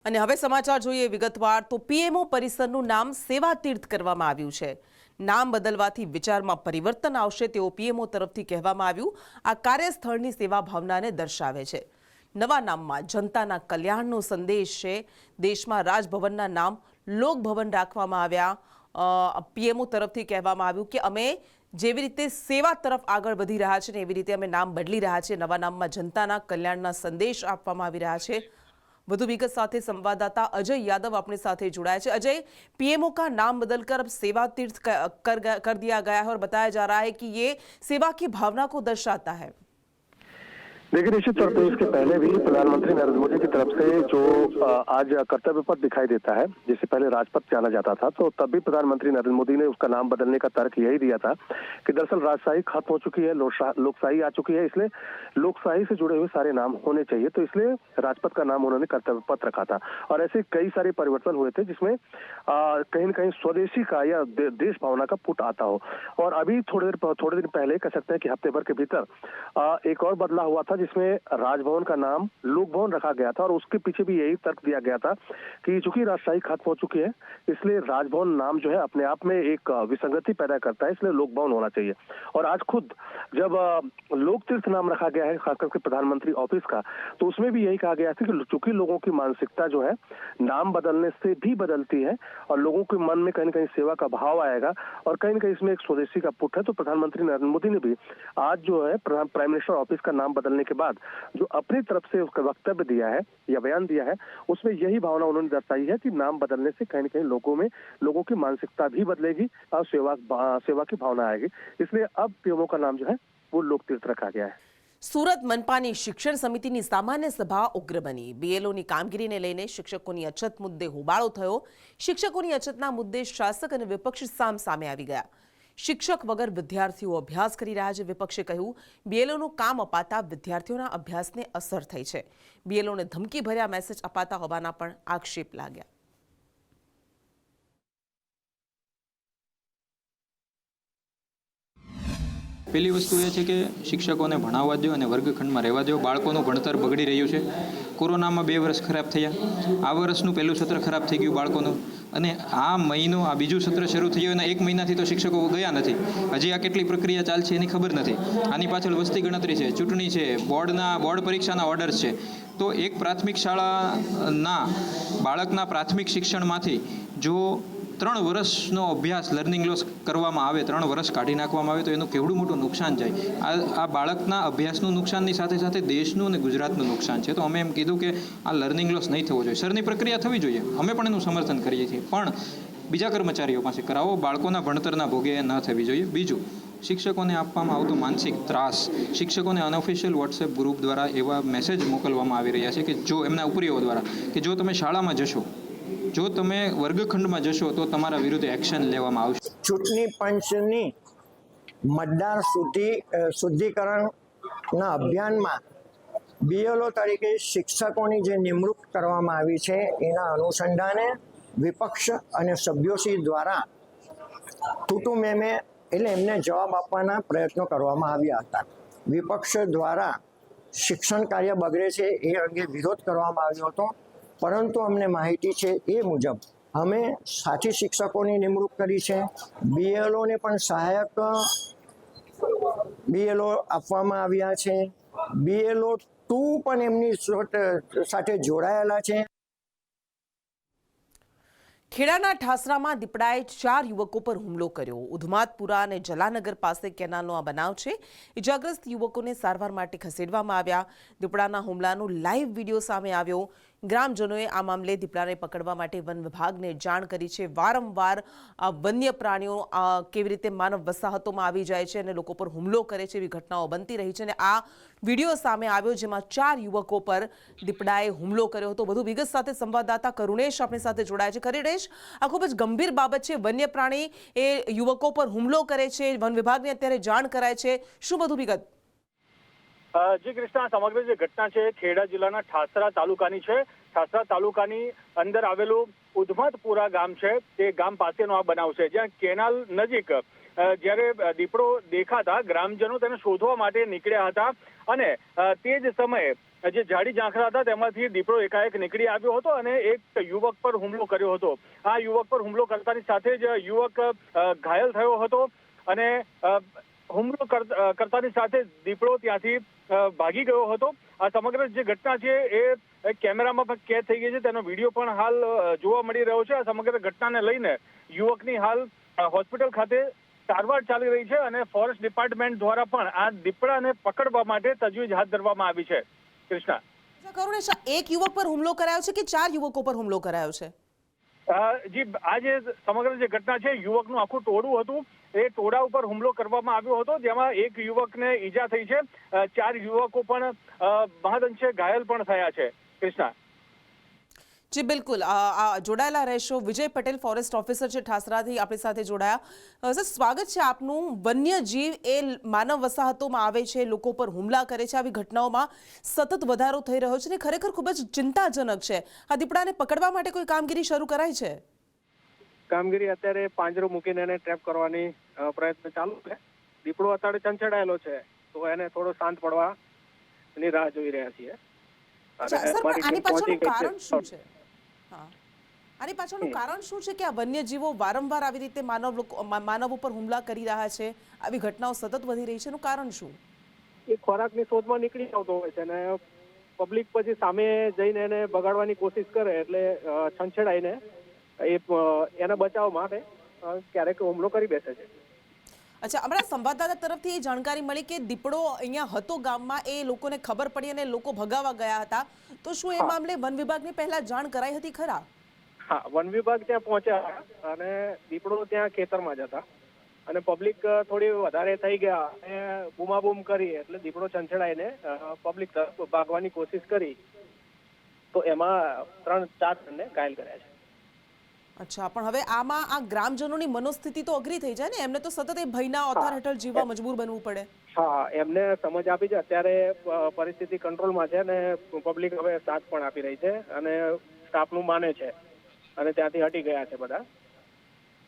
અને હવે સમાચાર જોઈએ વિગતવાર તો પીએમઓ પરિસરનું નામ સેવા તીર્થ કરવામાં આવ્યું છે। નામ બદલવાથી વિચારમાં પરિવર્તન આવશે તેવું પીએમઓ તરફથી કહેવામાં આવ્યું। આ કાર્યસ્થળની સેવા ભાવનાને દર્શાવે છે। નવા નામમાં જનતાના કલ્યાણનો સંદેશ છે। દેશમાં રાજભવનના નામ લોકભવન રાખવામાં આવ્યા। પીએમઓ તરફથી કહેવામાં આવ્યું કે અમે જેવી રીતે સેવા તરફ આગળ વધી રહ્યા છે ને એવી રીતે અમે નામ બદલી રહ્યા છીએ। નવા નામમાં જનતાના કલ્યાણના સંદેશ આપવામાં આવી રહ્યા છે। વધુ विगत साथ संवाददाता अजय यादव अपने साथ जुड़ा है। अजय, पीएमओ का नाम बदलकर अब सेवा तीर्थ कर दिया गया है और बताया जा रहा है कि ये सेवा की भावना को दर्शाता है। देखिए, निश्चित तौर पर इसके पहले भी प्रधानमंत्री नरेंद्र मोदी की तरफ से जो आज कर्तव्य पथ दिखाई देता है, जिसे पहले राजपथ जाना जाता था, तो तब भी प्रधानमंत्री नरेंद्र मोदी ने उसका नाम बदलने का तर्क यही दिया था कि दरअसल राजशाही खत्म हो चुकी है, लोकशाही आ चुकी है, इसलिए लोकशाही से जुड़े हुए सारे नाम होने चाहिए। तो इसलिए राजपथ का नाम उन्होंने कर्तव्य पथ रखा था और ऐसे कई सारे परिवर्तन हुए थे जिसमें कहीं न कहीं स्वदेशी का या देश भावना का पुट आता हो। और अभी थोड़े दिन पहले कह सकते हैं कि हफ्ते भर के भीतर एक और बदलाव हुआ था जिसमें राजभवन का नाम लोकभवन रखा गया था और उसके पीछे भी यही तर्क दिया गया था कि चूंकि राजशाही खत्म हो चुकी है, इसलिए राजभवन नाम जो है अपने आप में एक विसंगति पैदा करता है, इसलिए लोकभवन होना चाहिए। और आज खुद जब लोक तीर्थ नाम रखा गया है खासकर के प्रधानमंत्री ऑफिस का, तो उसमें भी यही कहा गया था कि चूंकि लोगों की मानसिकता जो है नाम बदलने से भी बदलती है और लोगों के मन में कहीं न कहीं सेवा का भाव आएगा और कहीं न कहीं इसमें एक स्वदेशी का पुट है। तो प्रधानमंत्री नरेंद्र मोदी ने भी आज जो है प्राइम मिनिस्टर ऑफिस का नाम बदलने के बाद जो अपनी तरफ से उसका वक्तव्य दिया है या बयान दिया है, उसमें यही भावना उन्होंने दर्शाई है कि नाम बदलने से कहीं न कहीं लोगों की मानसिकता भी बदलेगी और सेवा की भावना आएगी। इसलिए अब पीएमओ का नाम जो है वो लोक तीर्थ रखा गया है। सूरत मनपानी शिक्षण समितिની सामान्य सभा उग्र बनी। बीएलओની કામગીરીને લઈને શિક્ષકોની અછત મુદ્દે હોબાળો થયો। શિક્ષકોની અછતના મુદ્દે શાસક અને વિપક્ષ સામે આવી ગયા। शिक्षक वगर विद्यार्थीओ अभ्यास करी रह्या छे। विपक्षे कह्युं बीएलओनुं काम अपाता विद्यार्थीओना अभ्यासने असर थई छे। बीएलओने धमकी भर्या मेसेज अपाता होवाना पण आक्षेप लाग्या। पहली वस्तु ये है कि शिक्षकों ने भणाववा दो और वर्गखंड में रहवा दो। बाळकोनुं भणतर बगड़ी रह्युं छे। कोरोना में 2 वर्ष खराब थया। आ वर्षनुं पहलुं सत्र खराब थई गयुं बाळकोनुं અને આ મહિનો આ બીજું સત્ર શરૂ થયું અને 1 મહિનાથી તો શિક્ષકો ગયા નથી। હજી આ કેટલી પ્રક્રિયા ચાલશે એની ખબર નથી। આની પાછળ વસ્તી ગણતરી છે, ચૂંટણી છે, બોર્ડ પરીક્ષાના ઓર્ડર્સ છે। તો એક પ્રાથમિક શાળાના બાળકના પ્રાથમિક શિક્ષણમાંથી જો 3 વર્ષનો અભ્યાસ લર્નિંગ લોસ કરવામાં આવે, 3 વર્ષ કાઢી નાખવામાં આવે તો એનું કેવડું મોટું નુકસાન જાય। આ બાળકના અભ્યાસનું નુકસાનની સાથે સાથે દેશનું અને ગુજરાતનું નુકસાન છે। તો અમે એમ કીધું કે આ લર્નિંગ લોસ નહીં થવો જોઈએ, સરની પ્રક્રિયા થવી જોઈએ, અમે પણ એનું સમર્થન કરીએ છીએ, પણ બીજા કર્મચારીઓ પાસે કરાવો, બાળકોના ભણતરના ભોગે ન થવી જોઈએ। બીજું, શિક્ષકોને આપવામાં આવતો માનસિક ત્રાસ, શિક્ષકોને અનઓફિશિયલ વોટ્સએપ ગ્રુપ દ્વારા એવા મેસેજ મોકલવામાં આવી રહ્યા છે કે જો એમના ઉપરીઓ દ્વારા કે જો તમે શાળામાં જશો, જો તમે વર્ગખંડમાં જશો તો તમારા વિરુદ્ધ એક્શન લેવામાં આવશે। ચૂંટણી પંચની મતદાર શુદ્ધિકરણના અભિયાનમાં બીએલઓ તરીકે શિક્ષકોની જે નિમણૂક કરવામાં આવી છે એના અનુસંધાને વિપક્ષ અને સભ્યોશ્રી દ્વારા ટૂટુ મેમે એટલે એમને જવાબ આપવાના પ્રયત્નો કરવામાં આવ્યા હતા। વિપક્ષ દ્વારા શિક્ષણ કાર્ય બગડે છે એ અંગે વિરોધ કરવામાં આવ્યો હતો, પરંતુ અમને માહિતી છે એ મુજબ અમે સાથી શિક્ષકોની નિમણૂક કરી છે। બીએલઓને પણ સહાયક બીએલઓ આપવામાં આવ્યા છે। બીએલઓ 2 પણ એમની સાથે જોડાયેલા છે। ખેડાના ઠાસરામાં દીપડાએ 4 યુવકો પર હુમલો કર્યો। ઉધમાતપુરા અને જલાનગર પાસે કેનાલનો આ બનાવ છે। ઇજાગ્રસ્ત યુવકોને સારવાર માટે ખસેડવામાં આવ્યા। દીપડાના હુમલાનો લાઈવ વિડીયો સામે આવ્યો। ગ્રામજનોએ આ મામલે દીપડાને પકડવા માટે વન વિભાગને જાણ કરી છે। વારંવાર વન્ય પ્રાણીઓ કેવી રીતે માનવ વસાહતોમાં આવી જાય છે અને લોકો પર હુમલો કરે છે એવી ઘટનાઓ બનતી રહી છે અને આ વિડીયો સામે આવ્યો જેમાં 4 યુવકો પર દીપડાએ હુમલો કર્યો હતો। વધુ વિગત સાથે સંવાદદાતા કરુણેશ આપણી સાથે જોડાયા છે। કરુણેશ, આ ખૂબ જ ગંભીર બાબત છે। વન્ય પ્રાણી એ યુવકો પર હુમલો કરે છે, વન વિભાગને અત્યારે જાણ કરાય છે, શું વધુ વિગત? જી કૃષ્ણા, સમગ્ર જે ઘટના છે ખેડા જિલ્લાના ઠાસરા તાલુકાની છે, ઠાસરા તાલુકાની અંદર આવેલું ઉધમતપુરા ગામ છે, તે ગામ પાસેનો આ બનાવ છે, જ્યાં કેનાલ નજીક જ્યારે દીપડો દેખાતા ગ્રામજનો તેને શોધવા માટે નીકળ્યા હતા અને તે જ સમયે જે ઝાડી ઝાંખરા હતા તેમાંથી દીપડો એકાએક નીકળી આવ્યો હતો અને એક યુવક પર હુમલો કર્યો હતો. આ યુવક પર હુમલો કરતાની સાથે જ યુવક ઘાયલ થયો હતો અને હુમલો કરતાની સાથે દીપડો ત્યાંથી ભાગી ગયો હતો. આ સમગ્ર જે ઘટના છે એ કેમેરામાં પણ કેદ થઈ ગઈ છે, તેનો વિડીયો પણ હાલ જોવા મળી રહ્યો છે. આ સમગ્ર ઘટનાને લઈને યુવકની હાલ હોસ્પિટલ ખાતે સારવાર ચાલી રહી છે અને ફોરેસ્ટ ડિપાર્ટમેન્ટ દ્વારા પણ આ દીપડાને પકડવા માટે તજવીજ હાથ ધરવામાં આવી છે. કૃષ્ણા, કરુણેશ, એક યુવક પર હુમલો કરાયો છે કે 4 યુવકો પર હુમલો કરાયો છે? જી, આ જે સમગ્ર જે ઘટના છે, યુવકનું આખું ટોળું હતું, એ ટોળા ઉપર હુમલો કરવામાં આવ્યો હતો, જેમાં એક યુવકને ઈજા થઈ છે, 4 યુવકો પણ મહદઅંશે ઘાયલ પણ થયા છે. કૃષ્ણા. જી બિલકુલ, જોડાયેલા રહેશો. વિજય પટેલ, ફોરેસ્ટ ઓફિસર છે ઠાસરાથી, આપણી સાથે જોડાયા. સર, સ્વાગત છે આપનું. વન્યજીવ એ માનવ વસાહતોમાં આવે છે, લોકો પર હુમલા કરે છે, આવી ઘટનાઓમાં સતત વધારો થઈ રહ્યો છે ને ખરેખર ખૂબ જ ચિંતાજનક છે. આ દીપડાને પકડવા માટે કોઈ કામગીરી શરૂ કરાઈ છે? કામગીરી અત્યારે પાંજરો મૂકીને એને ટ્રેપ કરવાની પ્રયત્ન ચાલુ છે. દીપડો અત્યારે ચંચડાયેલો છે, તો એને થોડો શાંત પડવાની રાહ જોઈ રહ્યા છીએ. આની પાછળનું કારણ શું છે? આની પાછળનું કારણ શું છે કે આ વન્યજીવો વારંવાર આવી રીતે માનવ ઉપર હુમલા કરી રહ્યા છે, આવી ઘટનાઓ સતત વધી રહી છે? એનું કારણ શું? એ ખોરાકની શોધમાં નીકળી આવતો હોય છે અને પબ્લિક પછી સામે જઈને એને બગાડવાની કોશિશ કરે એટલે છંછેડાઈને એને બચાવવા માટે ક્યારેક હુમલો કરી બેસે છે. અચ્છા, હમણાં સંવાદદાતા તરફથી એ જાણકારી મળી કે દીપડો અહીંયા હતો ગામમાં, એ લોકોને ખબર પડી અને લોકો ભગાવા ગયા હતા, તો શું એ મામલે વન વિભાગને પહેલા જાણ કરાઈ હતી ખરા? હા, વન વિભાગ ત્યાં પહોંચ્યા અને દીપડો ત્યાં ખેતરમાં જ હતા અને પબ્લિક થોડી વધારે થઈ ગયા અને બૂમાબૂમ કરી એટલે દીપડો છંછેડાઈને પબ્લિક તરફ ભાગવાની કોશિશ કરી, તો એમાં 3-4 જણને ઘાયલ કર્યા છે. અચ્છા, પણ હવે આમાં આ ગ્રામજનોની મનોસ્થિતિ તો અઘરી થઈ જાય ને, એમને તો સતત એ ભયના ઓથાર હેઠળ જીવવા મજબૂર બનવું પડે. હા, એમને સમજ આપી છે, અત્યારે પરિસ્થિતિ કંટ્રોલમાં છે અને પબ્લિક હવે સાથ પણ આપી રહી છે અને સ્ટાફનું માને છે અને ત્યાંથી હટી ગયા છે બધા.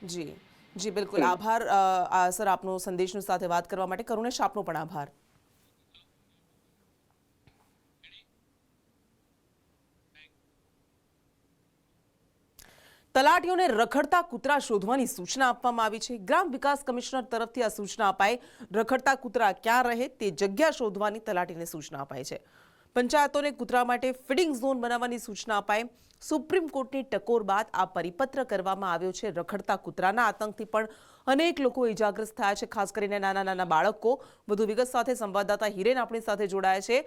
જી જી બિલકુલ, આભાર સર આપનો સંદેશની સાથે વાત કરવા માટે. કરુણેશ, આપનો પણ આભાર. તલાટીઓને રખડતા કૂતરા શોધવાની સૂચના આપવામાં આવી છે. ગ્રામ વિકાસ કમિશનર તરફથી આ સૂચના અપાઈ. રખડતા કૂતરા ક્યાં રહે તે જગ્યા શોધવાની તલાટીને સૂચના અપાઈ છે. પંચાયતોને કૂતરા માટે ફીડિંગ ઝોન બનાવવાની સૂચના અપાઈ. સુપ્રીમ કોર્ટની ટકોર બાદ આ પરિપત્ર કરવામાં આવ્યો છે. રખડતા કૂતરાના આતંકથી પણ અનેક લોકો ઇજાગ્રસ્ત થયા છે, ખાસ કરીને નાના બાળકો. વધુ વિગત સાથે સંવાદદાતા હિરેન આપણી સાથે જોડાયા છે.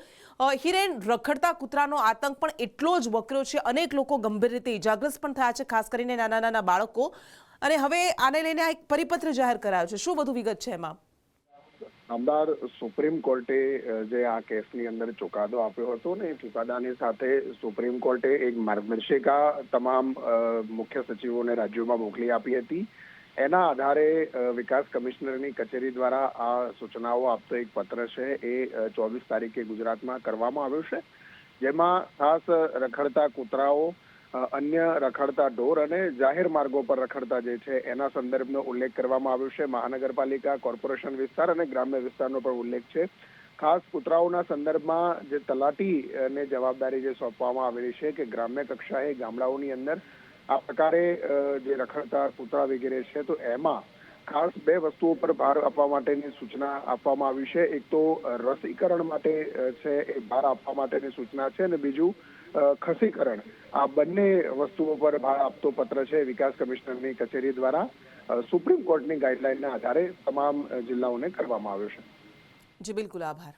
હિરેન, રખડતા કૂતરાનો આતંક પણ એટલો જ વકર્યો છે, અનેક લોકો ગંભીર રીતે ઇજાગ્રસ્ત પણ થયા છે, ખાસ કરીને નાના બાળકો, અને હવે આને લઈને આ એક પરિપત્ર જાહેર કરાયો છે. શું વધુ વિગત છે એમાં? નામદાર સુપ્રીમ કોર્ટે જે આ કેસની અંદર ચુકાદો આપ્યો હતો ને, એ ચુકાદાની સાથે સુપ્રીમ કોર્ટે એક માર્ગદર્શિકા તમામ મુખ્ય સચિવોને રાજ્યોમાં મોકલી આપી હતી. એના આધારે વિકાસ કમિશનરની કચેરી દ્વારા આ સૂચનાઓ આપતો એક પત્ર છે એ 24 તારીખે ગુજરાતમાં કરવામાં આવ્યો છે, જેમાં ખાસ રખડતા કૂતરાઓ, અન્ય રખડતા ઢોર અને જાહેર માર્ગો પર રખડતા જે છે એના સંદર્ભનો ઉલ્લેખ કરવામાં આવ્યો છે. મહાનગરપાલિકા, કોર્પોરેશન વિસ્તાર અને ગ્રામ્ય વિસ્તારનો પણ ઉલ્લેખ છે. ખાસ કૂતરાઓના સંદર્ભમાં જે તલાટીને જવાબદારી જે સોંપવામાં આવેલી છે કે ગ્રામ્ય કક્ષાએ ગામડાઓની અંદર આ પ્રકારે જે રખડતા કૂતરા વગેરે છે, તો એમાં ખાસ 2 વસ્તુઓ પર ભાર આપવા માટેની સૂચના આપવામાં આવી છે. એક તો રસીકરણ માટે છે એ ભાર આપવા માટેની સૂચના છે અને બીજું ખસીકરણ. આ બંને વસ્તુઓ પર ભાર આપતો પત્ર છે વિકાસ કમિશનરની કચેરી દ્વારા સુપ્રીમ કોર્ટની ગાઈડલાઈનના આધારે તમામ જિલ્લાઓને કરવામાં આવ્યો છે. જી બિલકુલ, આભાર.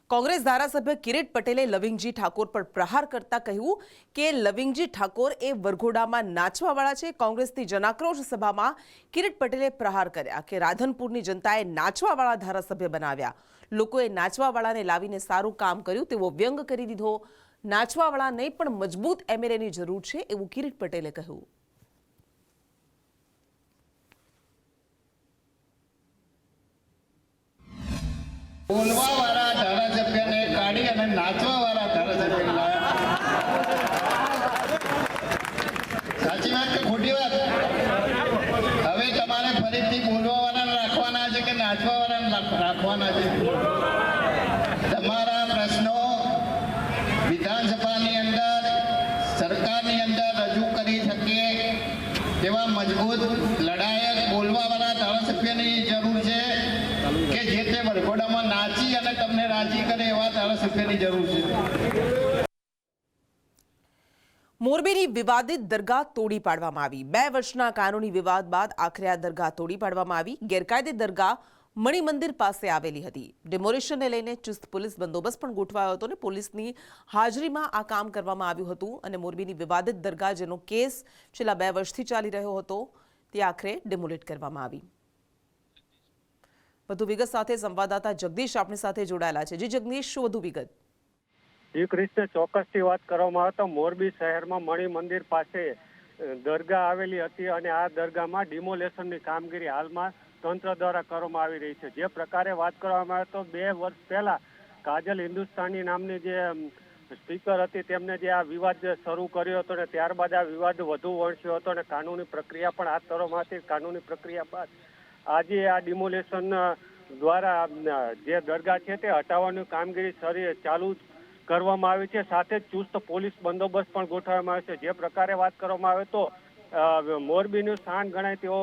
કોંગ્રેસ ધારાસભ્ય કિરીટ પટેલે લવિંગજી ઠાકોર પર પ્રહાર કરતા કહ્યું કે લવિંગજી ઠાકોર એ વરઘોડામાં નાચવાવાળા છે. કોંગ્રેસની જનાક્રોશ સભામાં કિરીટ પટેલે પ્રહાર કર્યા કે રાધનપુરની જનતાએ નાચવાવાળા ધારાસભ્ય બનાવ્યા, લોકોએ નાચવાવાળાને લાવીને સારું કામ કર્યું તેવો વ્યંગ કરી દીધો. નાચવાવાળા નહીં પણ મજબૂત એમએલએની જરૂર છે એવું કિરીટ પટેલે કહ્યું. બોલવાવાળા ધારાસભ્યને કાઢી અને નાચવાવાળા ધારાસભ્યને લાવ્યા. સાચી વાત કે ખોટી વાત? હવે તમારે ફરીથી બોલવાવાળાને રાખવાના છે કે નાચવાવાળાને રાખવાના છે? તમારા પ્રશ્નો વિધાનસભાની અંદર, સરકારની અંદર રજૂ કરી શકીએ તેવા મજબૂત લડાયક બોલવાવાળા ધારાસભ્યની જરૂર છે કે જે તે વરઘોડામાં નાચી અને તમને રાજી કરે એવા ધારાસભ્યની જરૂર છે. મોરબીની વિવાદિત દરગાહ તોડી પાડવામાં આવી. 2 વર્ષના કાનૂની વિવાદ બાદ આખરે આ દરગાહ તોડી પાડવામાં આવી. ગેરકાયદે દરગાહ મણિમંદિર પાસે આવેલી હતી. ડેમોલિશનને લઈને ચુસ્ત પોલીસ બંદોબસ્ત પણ ગોઠવાયો હતો અને પોલીસની હાજરીમાં આ કામ કરવામાં આવ્યું હતું. અને મોરબીની વિવાદિત દરગાહ જેનો કેસ છેલ્લા 2 વર્ષથી ચાલી રહ્યો હતો તે આખરે ડેમોલિટ કરવામાં આવી. વધુ વિગત સાથે સંવાદદાતા જગદીશ આપણી સાથે જોડાયેલા છે. જી જગદીશ, શું વધુ વિગત? જી ક્રિષ્ના, ચોક્કસથી વાત કરવામાં આવે તો મોરબી શહેરમાં મણિ મંદિર પાસે દરગાહ આવેલી હતી અને આ દરગાહમાં ડિમોલેશનની કામગીરી હાલમાં તંત્ર દ્વારા કરવામાં આવી રહી છે. જે પ્રકારે વાત કરવામાં આવે તો 2 વર્ષ પહેલા કાજલ હિન્દુસ્તાની નામની જે સ્પીકર હતી તેમને જે આ વિવાદ શરૂ કર્યો હતો અને ત્યારબાદ આ વિવાદ વધુ વણસ્યો હતો અને કાનૂની પ્રક્રિયા પણ હાથ ધરવામાં હતી. કાનૂની પ્રક્રિયા બાદ આજે આ ડિમોલેશન દ્વારા જે દરગાહ છે તે હટાવવાની કામગીરી ચાલુ કરવામાં આવી છે. સાથે જ ચુસ્ત પોલીસ બંદોબસ્ત પણ ગોઠવવામાં આવે છે. જે પ્રકારે વાત કરવામાં આવે તો મોરબીનું સ્થાન ગણાય તેવો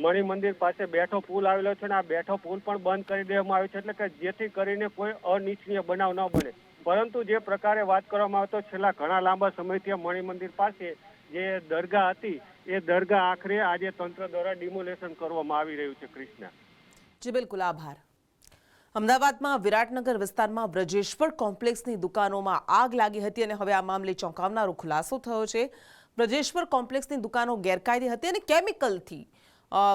મણિ મંદિર પાસે બેઠો પુલ આવેલો છે અને આ બેઠો પુલ પણ બંધ કરી દેવામાં આવ્યો છે, એટલે કે જેથી કરીને કોઈ અનિચ્છનીય બનાવ ન બને. પરંતુ જે પ્રકારે વાત કરવામાં આવે તો છેલ્લા ઘણા લાંબા સમયથી મણિ મંદિર પાસે જે દરગાહ હતી એ દરગાહ આખરે આજે તંત્ર દ્વારા ડિમોલેશન કરવામાં આવી રહ્યું છે. કૃષ્ણા. જી બિલકુલ, આભાર. અમદાવાદમાં વિરાટનગર વિસ્તારમાં બ્રજેશ્વર કોમ્પ્લેક્સની દુકાનોમાં આગ લાગી હતી અને હવે આ મામલે ચોંકાવનારો ખુલાસો થયો છે. બ્રજેશ્વર કોમ્પ્લેક્સની દુકાનો ગેરકાયદે હતી અને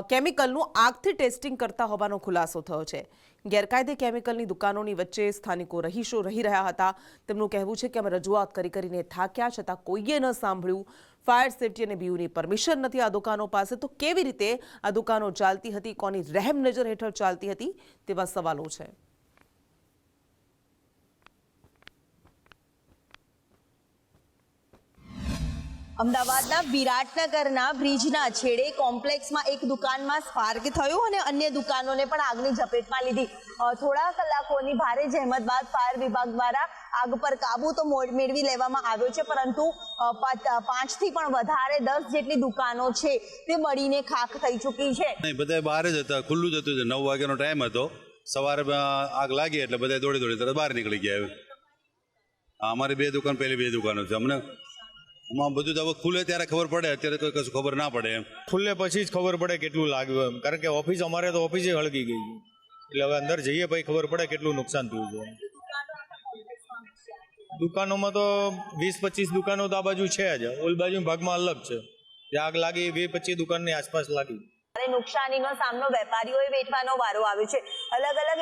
કેમિકલનું આગથી ટેસ્ટિંગ કરતા હોવાનો ખુલાસો થયો છે. ગેરકાયદે કેમિકલની દુકાનોની વચ્ચે સ્થાનિકો રહીશો રહી રહ્યા હતા. તેમનું કહેવું છે કે અમે રજૂઆત કરીને થાક્યા છતાં કોઈએ ન સાંભળ્યું. ફાયર સેફ્ટી અને બીયુની પરમિશન નથી આ દુકાનો પાસે, તો કેવી રીતે આ દુકાનો ચાલતી હતી, કોની રહેમ નજર હેઠળ ચાલતી હતી તેવા સવાલો છે. અમદાવાદના વિરાટનગરના બ્રિજના છેડે કોમ્પ્લેક્સમાં એક દુકાનમાં સ્પાર્ક થયું અને અન્ય દુકાનોને પણ આગની ઝપેટમાં લીધી. થોડા કલાકોની ભારે જહેમત બાદ ફાયર વિભાગ દ્વારા આગ પર કાબુ તો મેળવી લેવામાં આવ્યો છે, પરંતુ 5 થી પણ વધારે 10 જેટલી દુકાનો છે તે બળીને ખાખ થઈ ચૂકી છે. બધા બહાર જ હતા, ખુલ્લું જ હતું. 9 વાગ્યાનો ટાઈમ હતો. સવારે આગ લાગી એટલે બધા દોડી તરત બહાર નીકળી ગયા. અમારી 2 દુકાન, પહેલી 2 દુકાનો છે. અમને આમાં બધું તો હવે ખુલે ત્યારે ખબર પડે, અત્યારે કોઈ કશું ખબર ના પડે. ખુલ્લે પછી જ ખબર પડે કેટલું લાગ્યું એમ, કારણ કે ઓફિસ અમારે તો ઓફિસે હળગી ગઈ એટલે હવે અંદર જઈએ પછી ખબર પડે કેટલું નુકસાન થયું છે. દુકાનોમાં તો 20-25 દુકાનો તો આ બાજુ છે જ, ઓલ બાજુ ભાગમાં અલગ છે. આગ લાગી 20-25 દુકાનની આસપાસ લાગી. નુકસાનીનો સામનો વેપારીઓએ વેઠવાનો વારો આવ્યો છે. અલગ અલગ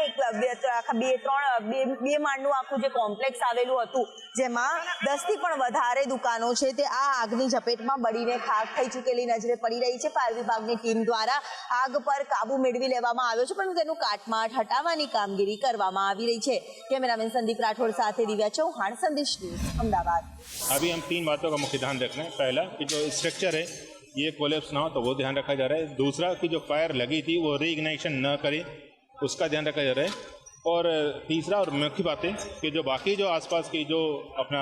2 માળનું આખું જે કોમ્પ્લેક્સ આવેલું હતું જેમાં 10 થી પણ વધારે દુકાનો છે તે આ આગની ઝપેટમાં બળીને ખાખ થઈ ચૂકેલી નજરે પડી રહી છે. ફાયર વિભાગની ટીમ દ્વારા આગ પર કાબુ મેળવી લેવામાં આવ્યો છે, પરંતુ તેનું કાટમાળ હટાવવાની કામગીરી કરવામાં આવી રહી છે. કેમેરામેન સંદીપ રાઠોડ સાથે દિવ્યા चौहान, संदेश न्यूज, अहमदाबाद. अभी हम 3 बातों का मुख्य ध्यान रखना है. पहला कि जो स्ट्रक्चर है ये कोलेप्स ना हो तो वो ध्यान रखा जा रहा है. दूसरा कि जो फायर लगी थी वो रीइग्नाइशन न करे उसका ध्यान रखा जा रहा है. और तीसरा और मुख्य बात है कि जो बाकी जो आसपास की जो अपना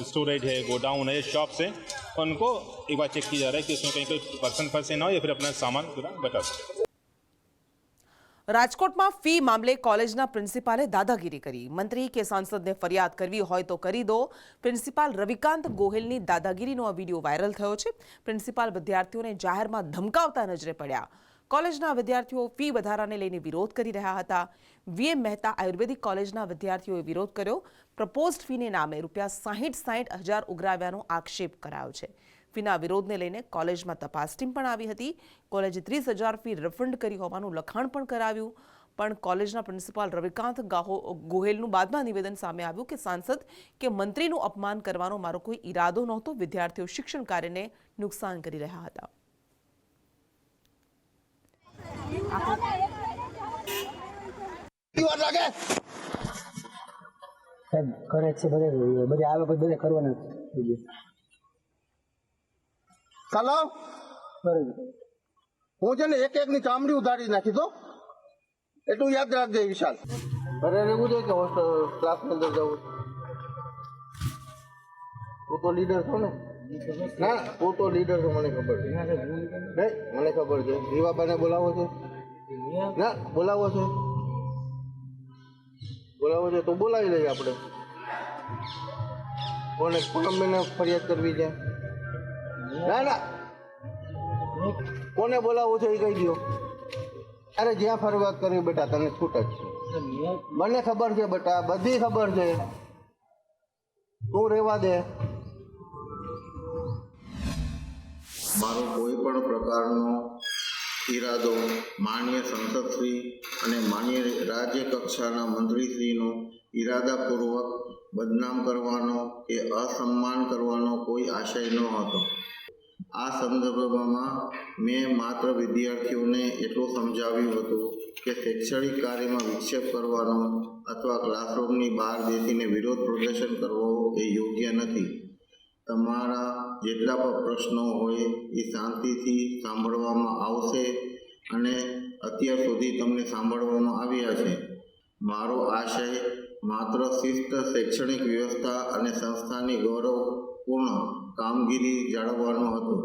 स्टोरेज है, गोडाउन है, शॉप्स है, उनको एक बार चेक किया जा रहा है कि उसमें कहीं कोई पर्सन फंसे ना हो या फिर अपना सामान पूरा बचा सके. રાજકોટમાં ફી મામલે કોલેજના પ્રિન્સિપાલે દાદાગીરી કરી. મંત્રી કે સાંસદને ફરિયાદ કરવી હોય તો કરી દો. પ્રિન્સિપાલ રવિકાંત ગોહિલની દાદાગીરીનો આ વિડીયો વાયરલ થયો છે. પ્રિન્સિપાલ વિદ્યાર્થીઓને જાહેરમાં ધમકાવતા નજરે પડ્યા. કોલેજના વિદ્યાર્થીઓ ફી વધારાને લઈને વિરોધ કરી રહ્યા હતા. VM મહેતા આયુર્વેદિક કોલેજના વિદ્યાર્થીઓએ વિરોધ કર્યો. પ્રપોઝડ ફીને નામે ₹60,000 ઉઘરાવ્યાનો આક્ષેપ કરાયો છે. ફીના વિરોધને લઈને કોલેજમાં તપાસ ટીમ પણ આવી હતી. કોલેજે 30,000 ફી રિફંડ કરી હોવાનું લખાણ પણ કરાવ્યું. પણ કોલેજના પ્રિન્સિપાલ રવિકાંત ગોહિલનું બાદમાં નિવેદન સામે આવ્યું કે સાંસદ કે મંત્રીનું અપમાન કરવાનો મારો કોઈ ઈરાદો નહોતો. વિદ્યાર્થીઓ શિક્ષણ કાર્યને નુકસાન કરી રહ્યા હતા. વાર લાગે? સાહેબ કરે છે બધે આવે પછી બધે કરવાના ચાલો હું છે ને એક ની ચામડી ઉધારી નાખી દો, એટલું યાદ રાખજે વિશાલ. ઘરે રહેવું છે કે હોસ્ટેલ ક્લાસની અંદર જવું? તું તો લીડર છો ને? ના તું તો લીડર છો, મને ખબર છે. નહીં મને ખબર છે. રીવાબાને બોલાવો છે? ના બોલાવો છે? બોલાવો છે તો બોલાવી લઈએ આપણે. કોને પૂનમને ફરિયાદ કરવી છે? ના ના કોને બોલાવવું છે એ કહી દો. અરે જ્યાં ફરિયાદ કરવી બેટા તને છૂટ જ છે. મને ખબર છે બેટા, બધી ખબર છે. તું રહેવા દે. મારો કોઈ પણ પ્રકારનો ઈરાદો માન્ય સંસદશ્રી અને માન્ય રાજ્ય કક્ષાના મંત્રીશ્રીનો ઈરાદાપૂર્વક બદનામ કરવાનો કે અસન્માન કરવાનો કોઈ આશય ન હતો. આ સંદર્ભમાં મેં માત્ર વિદ્યાર્થીઓને એટલું સમજાવ્યું હતું કે શૈક્ષણિક કાર્યમાં વિક્ષેપ કરવાનો અથવા ક્લાસરૂમની બહાર બેસીને વિરોધ પ્રદર્શન કરવો એ યોગ્ય નથી. તમારા જેટલા પણ પ્રશ્નો હોય એ શાંતિથી સાંભળવામાં આવશે અને અત્યાર સુધી તમને સાંભળવામાં આવ્યા છે. મારો આશય માત્ર શિસ્ત, શૈક્ષણિક વ્યવસ્થા અને સંસ્થાની ગૌરવપૂર્ણ કામગીરી જાળવવાનો હતો.